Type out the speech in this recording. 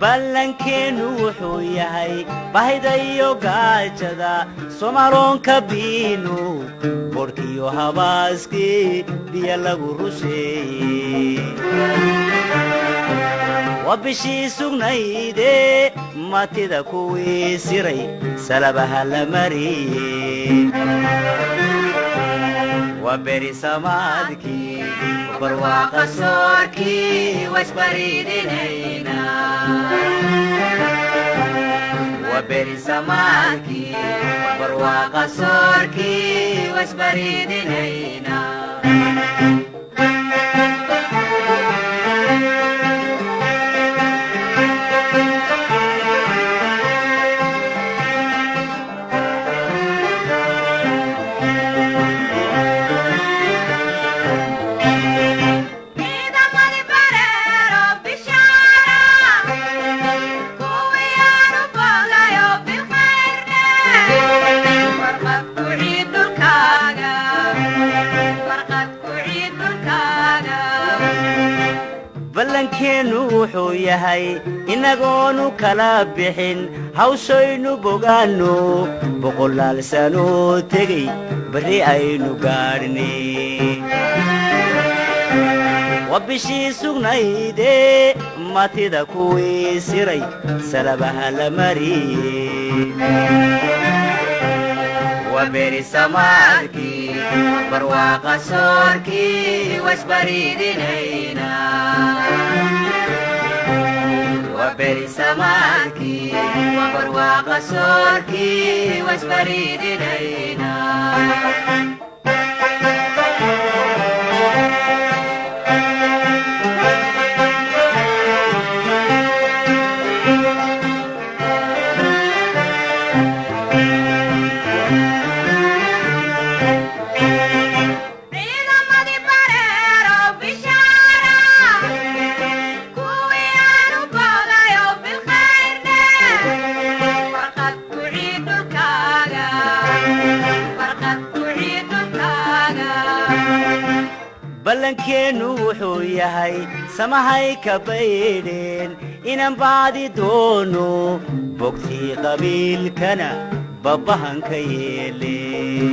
ballankeenu wuxuu yahay bahida iyo gaajada Soomaalonka biinu borkiyo habaaskii biyo lagu rusheeyey وبشي سغنايدي ماتيدا كوي سيري سلبها لمري وبري سمادكي وبرواق صوركي واسبريدينينا وبري سمادكي وبرواق صوركي واسبريدينينا ballankeenu wuxuu yahay inagoonu kala bixin hawshaynu bogaano boqolaal sano tegay bari aynu gaarnay wabishii sugnaydee matida kuwii siray salabaha la mariyey وبري سمادكي برواق صوركي واسبريدينينا وبري سمادكي برواق صوركي واسبريدينينا ballankeenu wuxuu yahay samahay ka baydheen inaan baadi doono bogtii qabiilkana babahan ka yeeleen